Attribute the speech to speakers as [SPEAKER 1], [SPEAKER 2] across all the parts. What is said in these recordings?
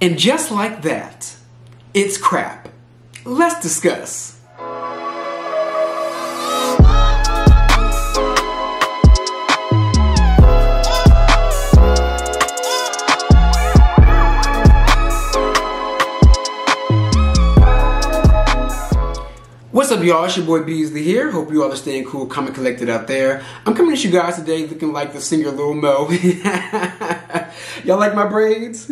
[SPEAKER 1] And just like that, it's crap. Let's discuss. What's up, y'all? It's your boy Beasley here. Hope you all are staying cool, calm, and collected out there. I'm coming at you guys today looking like the singer Lil Mo. Y'all like my braids?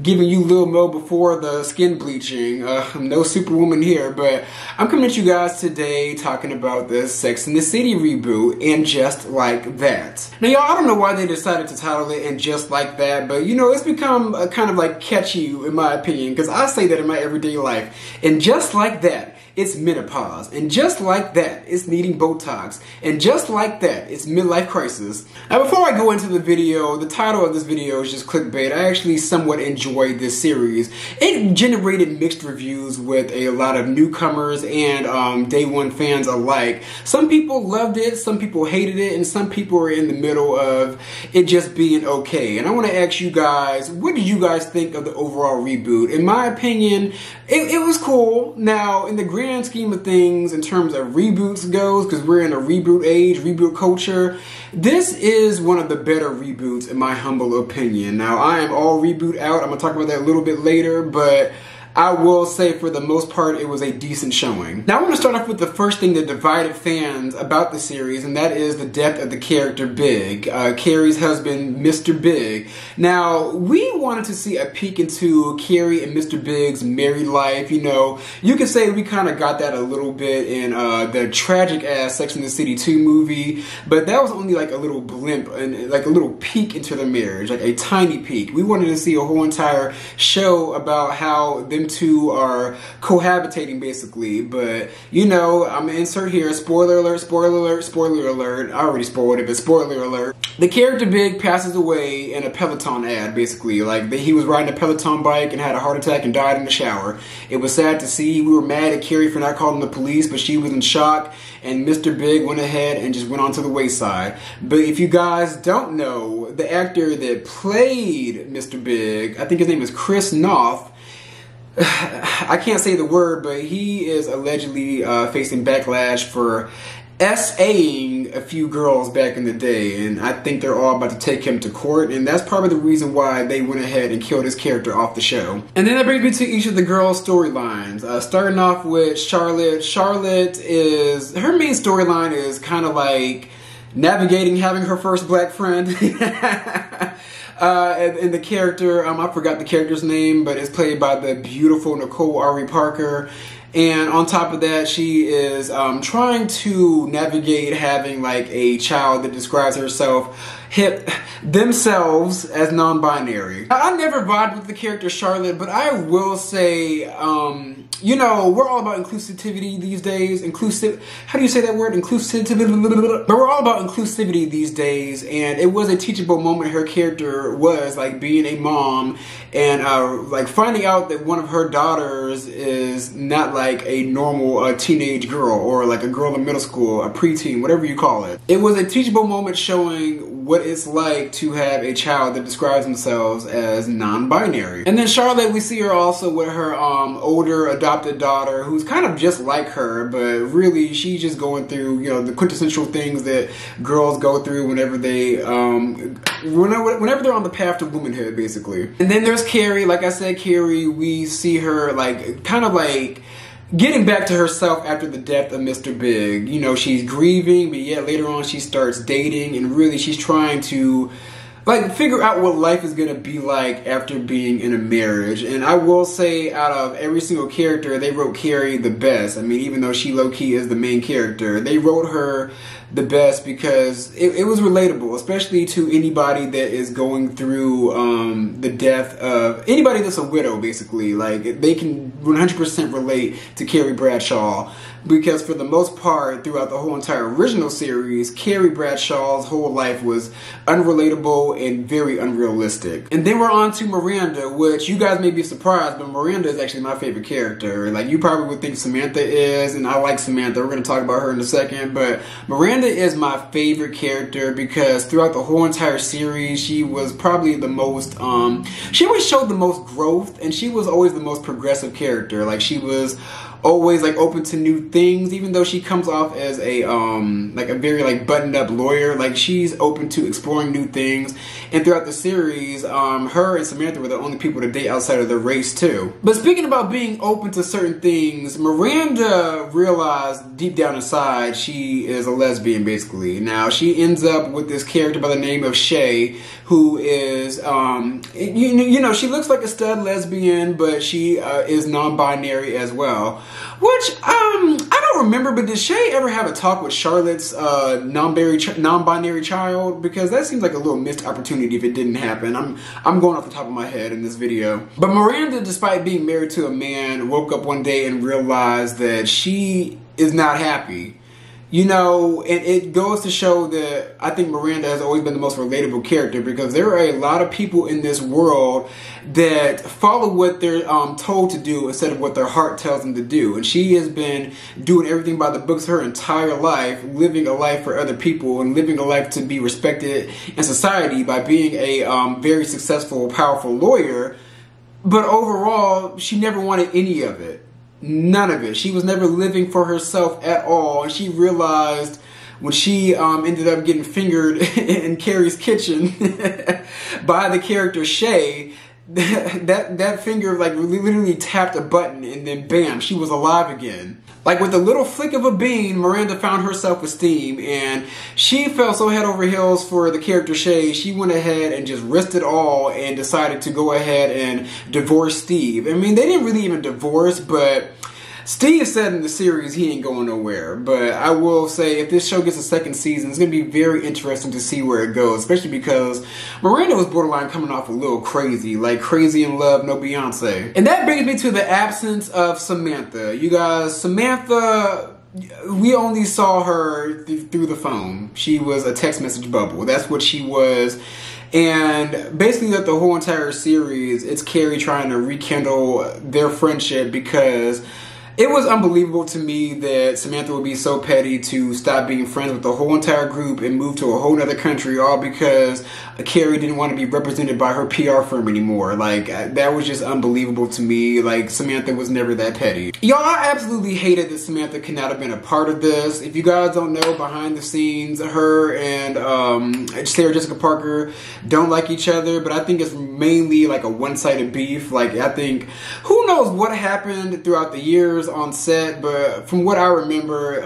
[SPEAKER 1] Giving you Lil Mo before the skin bleaching. I'm no superwoman here, but I'm coming at you guys today talking about the Sex and the City reboot, And Just Like That. Now, y'all, I don't know why they decided to title it And Just Like That, but you know, it's become kind of like catchy in my opinion, because I say that in my everyday life. And just like that, it's menopause. And just like that, it's needing Botox. And just like that, it's midlife crisis. Now, before I go into the video, the title of this video is just clickbait. I actually somewhat enjoyed this series. It generated mixed reviews with a lot of newcomers and day one fans alike. Some people loved it, some people hated it, and some people are in the middle of it just being okay. And I want to ask you guys, what did you guys think of the overall reboot? In my opinion, it was cool. Now, in the grand scheme of things, in terms of reboots goes, because we're in a reboot age, reboot culture, this is one of the better reboots in my humble opinion. Now, I am all reboot out. I'm going to talk about that a little bit later, but I will say for the most part it was a decent showing. Now I want to start off with the first thing that divided fans about the series, and that is the death of the character Big, Carrie's husband, Mr. Big. Now we wanted to see a peek into Carrie and Mr. Big's married life. You know, you could say we kind of got that a little bit in the tragic ass Sex and the City 2 movie, but that was only like a little blimp and like a little peek into their marriage, like a tiny peek. We wanted to see a whole entire show about how them two are cohabitating basically, but you know, I'm gonna insert here, spoiler alert, spoiler alert, spoiler alert. I already spoiled it, but spoiler alert. The character Big passes away in a Peloton ad basically, like he was riding a Peloton bike and had a heart attack and died in the shower. It was sad to see. We were mad at Carrie for not calling the police, but she was in shock, and Mr. Big went ahead and just went onto the wayside. But if you guys don't know, the actor that played Mr. Big, I think his name is Chris Noth, I can't say the word, but he is allegedly facing backlash for SAing a few girls back in the day, and I think they're all about to take him to court, and that's probably the reason why they went ahead and killed his character off the show. And then that brings me to each of the girls' storylines. Starting off with Charlotte. Charlotte is, her main storyline is kind of like navigating having her first black friend. And the character, I forgot the character's name, but it's played by the beautiful Nicole Ari Parker. And on top of that, she is trying to navigate having like a child that describes themselves as non-binary. I never vibed with the character Charlotte, but I will say, you know, we're all about inclusivity these days. How do you say that word? Inclusivity. But we're all about inclusivity these days, and it was a teachable moment. Her character was like being a mom and like finding out that one of her daughters is not like a normal teenage girl, or like a girl in middle school, a preteen, whatever you call it. It was a teachable moment showing what it's like to have a child that describes themselves as non-binary. And then Charlotte, we see her also with her older adopted daughter, who's kind of just like her, but really she's just going through, you know, the quintessential things that girls go through whenever they whenever they're on the path to womanhood, basically. And then there's Carrie. Like I said, Carrie, we see her like kind of like getting back to herself after the death of Mr. Big. You know, she's grieving, but yet later on she starts dating, and really she's trying to like figure out what life is gonna be like after being in a marriage. And I will say, out of every single character, they wrote Carrie the best. I mean, even though she low-key is the main character, they wrote her the best because it was relatable, especially to anybody that is going through the death of anybody that's a widow, basically. Like, they can 100% relate to Carrie Bradshaw, because for the most part, throughout the whole entire original series, Carrie Bradshaw's whole life was unrelatable and very unrealistic. And then we're on to Miranda, which you guys may be surprised, but Miranda is actually my favorite character. Like, you probably would think Samantha is, and I like Samantha. We're going to talk about her in a second, but Miranda Miranda is my favorite character because throughout the whole entire series, she was probably the most, she always showed the most growth, and she was always the most progressive character. Like, she was always like open to new things, even though she comes off as a like a very like buttoned up lawyer. Like, she's open to exploring new things, and throughout the series, her and Samantha were the only people to date outside of their race too. But speaking about being open to certain things, Miranda realized deep down inside she is a lesbian, basically. Now, she ends up with this character by the name of Shay, who is you know, she looks like a stud lesbian, but she is non-binary as well. Which, I don't remember, but did Shay ever have a talk with Charlotte's non-binary child? Because that seems like a little missed opportunity if it didn't happen. I'm going off the top of my head in this video. But Miranda, despite being married to a man, woke up one day and realized that she is not happy. You know, and it goes to show that I think Miranda has always been the most relatable character, because there are a lot of people in this world that follow what they're told to do instead of what their heart tells them to do. And she has been doing everything by the books her entire life, living a life for other people and living a life to be respected in society by being a very successful, powerful lawyer. But overall, she never wanted any of it. None of it. She was never living for herself at all. And she realized when she ended up getting fingered in Carrie's kitchen by the character Shay, that finger like literally tapped a button, and then bam, she was alive again. Like, with a little flick of a bean, Miranda found her self-esteem, and she fell so head over heels for the character Shay, she went ahead and just risked it all and decided to go ahead and divorce Steve. I mean, they didn't really even divorce, but Steve said in the series he ain't going nowhere. But I will say, if this show gets a second season, it's going to be very interesting to see where it goes, especially because Miranda was borderline coming off a little crazy, like Crazy in Love, no Beyonce. And that brings me to the absence of Samantha. You guys, Samantha, we only saw her through the phone. She was a text message bubble. That's what she was. And basically, that the whole entire series, it's Carrie trying to rekindle their friendship, because it was unbelievable to me that Samantha would be so petty to stop being friends with the whole entire group and move to a whole other country, all because Carrie didn't want to be represented by her PR firm anymore. Like, that was just unbelievable to me. Like, Samantha was never that petty. Y'all, I absolutely hated that Samantha could not have been a part of this. If you guys don't know, behind the scenes, her and Sarah Jessica Parker don't like each other, but I think it's mainly like a one-sided beef. Like, I think, who knows what happened throughout the years on set, but from what I remember,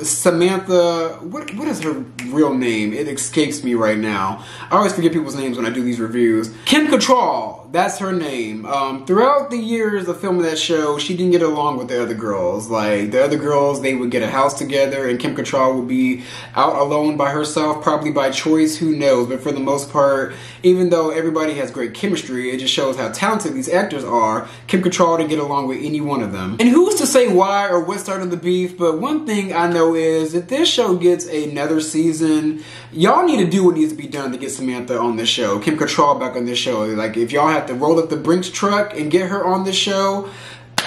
[SPEAKER 1] Samantha, what is her real name? It escapes me right now. I always forget people's names when I do these reviews. Kim Cattrall, that's her name. Throughout the years of filming that show, she didn't get along with the other girls. Like, the other girls, they would get a house together, and Kim Cattrall would be out alone by herself, probably by choice, who knows. But for the most part, even though everybody has great chemistry, it just shows how talented these actors are. Kim Cattrall didn't get along with any one of them. And who's to say why or what started the beef, but one thing I know is if this show gets another season, y'all need to do what needs to be done to get Samantha on this show, Kim Cattrall back on this show. Like, if y'all have to roll up the Brinks truck and get her on this show,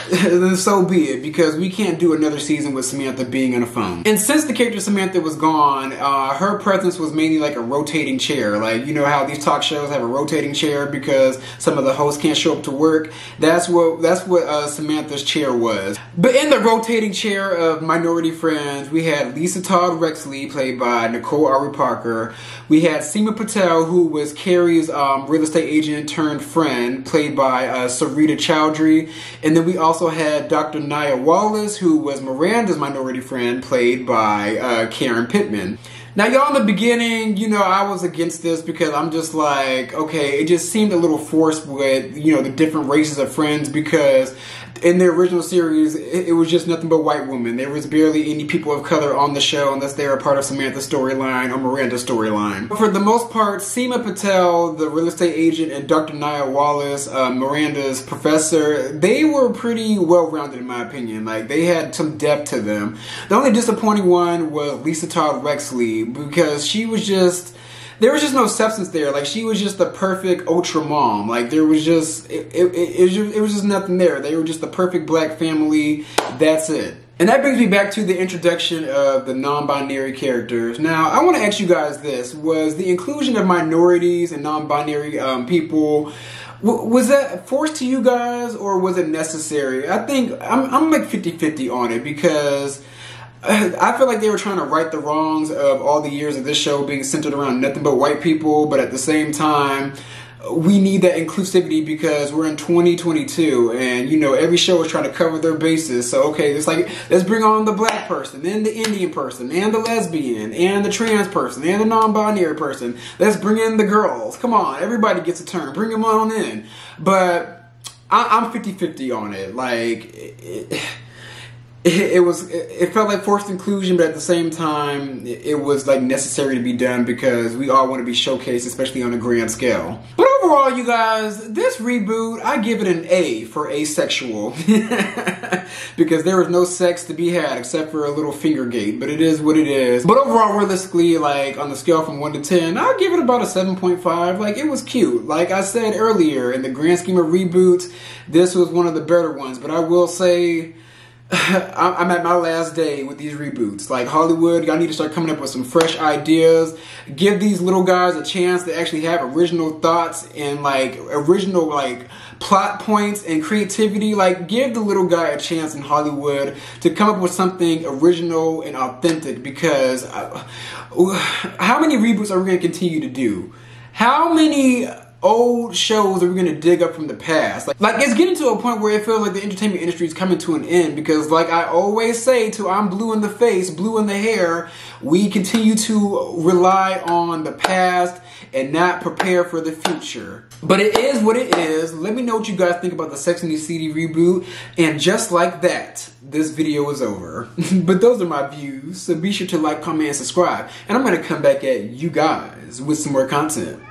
[SPEAKER 1] then so be it, because we can't do another season with Samantha being on a phone. And since the character Samantha was gone, her presence was mainly like a rotating chair. Like, you know how these talk shows have a rotating chair because some of the hosts can't show up to work? That's what Samantha's chair was. But in the rotating chair of minority friends, we had Lisa Todd Rexley, played by Nicole Ari Parker. We had Seema Patel, who was Carrie's real estate agent turned friend, played by Sarita Chowdhury. And then we also had Dr. Nia Wallace, who was Miranda's minority friend, played by Karen Pittman. Now, y'all, in the beginning, you know, I was against this because I'm just like, okay, it just seemed a little forced with, you know, the different races of friends, because in the original series, it was just nothing but white women. There was barely any people of color on the show unless they were part of Samantha's storyline or Miranda's storyline. But for the most part, Seema Patel, the real estate agent, and Dr. Nia Wallace, Miranda's professor, they were pretty well-rounded in my opinion. Like, they had some depth to them. The only disappointing one was Lisa Todd Rexley, because she was just... there was just no substance there. Like, she was just the perfect ultra mom. Like, there was just, it was just nothing there. They were just the perfect black family. That's it. And that brings me back to the introduction of the non-binary characters. Now, I want to ask you guys this. Was the inclusion of minorities and non-binary people, was that forced to you guys or was it necessary? I think I'm like 50-50 on it because I feel like they were trying to right the wrongs of all the years of this show being centered around nothing but white people, but at the same time, we need that inclusivity because we're in 2022 and, you know, every show is trying to cover their bases. So, okay, it's like, let's bring on the black person, then the Indian person, and the lesbian, and the trans person, and the non-binary person. Let's bring in the girls. Come on, everybody gets a turn. Bring them on in. But I'm 50-50 on it. Like, it felt like forced inclusion, but at the same time, it was like necessary to be done because we all want to be showcased, especially on a grand scale. But overall, you guys, this reboot, I give it an A for asexual because there was no sex to be had except for a little finger gate, but it is what it is. But overall, realistically, like on the scale from 1 to 10, I'll give it about a 7.5. Like, it was cute. Like I said earlier, in the grand scheme of reboots, this was one of the better ones, but I will say, I'm at my last day with these reboots. Like, Hollywood, y'all need to start coming up with some fresh ideas. Give these little guys a chance to actually have original thoughts and like original like plot points and creativity. Like, give the little guy a chance in Hollywood to come up with something original and authentic because how many reboots are we going to continue to do? How many old shows are we gonna dig up from the past? Like it's getting to a point where it feels like the entertainment industry is coming to an end because, like I always say, till I'm blue in the face, blue in the hair, we continue to rely on the past and not prepare for the future. But it is what it is. Let me know what you guys think about the Sex and the City reboot. And just like that, this video is over. But those are my views. So be sure to like, comment, and subscribe. And I'm gonna come back at you guys with some more content.